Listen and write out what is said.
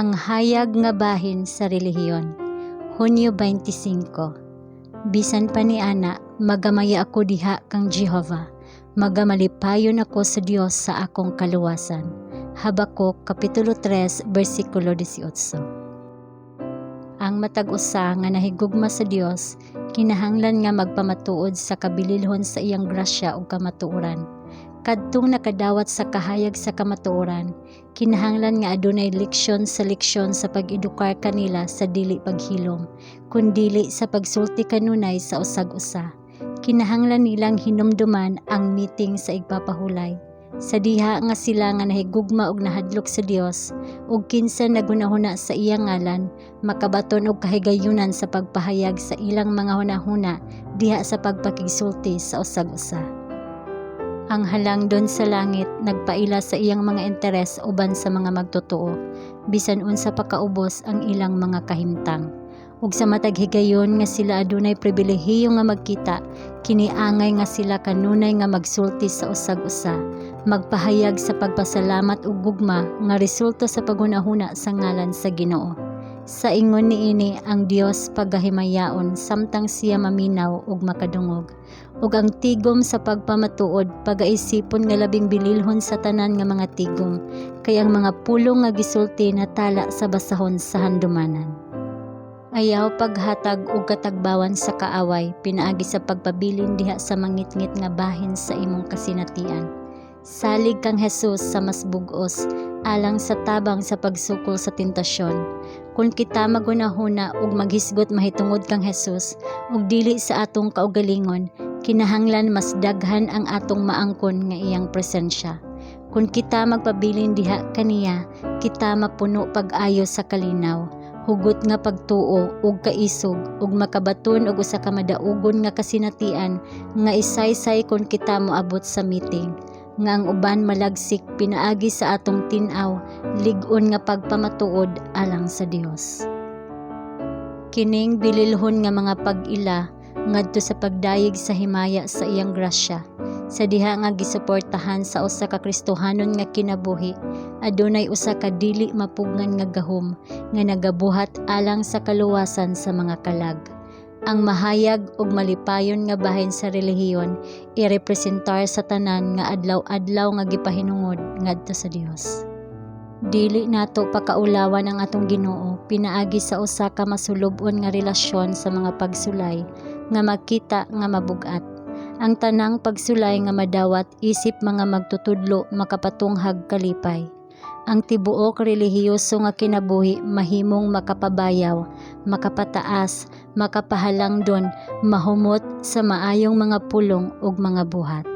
Ang hayag nga bahin sa relihiyon. Hunyo 25. Bisan pa ni ana, magamaya ako diha kang Jehova. Magamalipayon ako sa Dios sa akong kaluwasan. Habakuk Kapitulo 3, versikulo 18. Ang matag usa nga nahigugma sa Dios, kinahanglan nga magpamatuod sa kabililhon sa iyang grasya ug kamatuoran. Kadtong nakadawat sa kahayag sa kamatuoran, kinahanglan nga adunay leksyon sa pag-edukar kanila sa dili paghilom, kundili sa pagsulti kanunay sa usag-usa. Kinahanglan nilang hinumduman ang meeting sa igpapahulay. Sa diha nga sila nga nahigugma og nahadlok sa Dios, ug kinsa nagunahuna sa iyang ngalan, makabaton og kahigayunan sa pagpahayag sa ilang mga hunahuna diha sa pagpakigsulti sa usag-usa. Ang halangdon sa langit nagpaila sa iyang mga interes uban sa mga magtotoo, bisan unsa pa kaubos ang ilang mga kahimtang. Ug sa matag higayon nga sila adunay pribilehiyo nga magkita, kiniangay nga sila kanunay nga magsulti sa usag-usa, magpahayag sa pagpasalamat ug gugma nga resulta sa paghunahuna sa ngalan sa Ginoo. Sa ingon niini ang Dios pagahimayaon samtang siya maminaw ug makadungog, ug ang tigom sa pagpamatuod pagaisipon nga labing bililhon sa tanan nga mga tigom, kay ang mga pulong nga gisulti natala sa basahon sa handumanan. Ayaw paghatag og katagbawan sa kaaway pinaagi sa pagpabilin diha sa mangitngit nga bahin sa imong kasinatian. Salig kang Hesus sa mas bug-os, alang sa tabang sa pagsukol sa tentasyon. Kung kita magunahuna ug maghisgot mahitungod kang Hesus, ug dili sa atong kaugalingon, kinahanglan mas daghan ang atong maangkon nga iyang presensya. Kung kita magpabilin diha kaniya, kita mapuno pag-ayo sa kalinaw, hugot nga pagtuo ug kaisog ug makabaton og usa ka madaugon nga kasinatian nga isaysay kung kita moabot sa meeting, nga ang uban malagsik pinaagi sa atong tin-aw, lig-on nga pagpamatuod alang sa Dios. Kining bililhon nga mga pag-ila ngadto sa pagdayeg sa himaya sa iyang grasya, sa diha nga gisuportahan sa usa ka Kristohanon nga kinabuhi, adunay usa ka dili mapugngan nga gahom nga nagabuhat alang sa kaluwasan sa mga kalag. Ang mahayag ug malipayon nga bahin sa relihiyon irepresentar sa tanan nga adlaw-adlaw nga gipahinungod ngadto sa Dios. Dili nato pakaulawan ang atong Ginoo pinaagi sa usa ka masulub-on nga relasyon sa mga pagsulay nga makita nga mabug-at. Ang tanang pagsulay nga madawat isip mga magtutudlo makapatunghag kalipay. Ang tibuok relihiyoso nga kinabuhi mahimong makapabayaw, makapataas, makapahalangdon, mahumot sa maayong mga pulong ug mga buhat.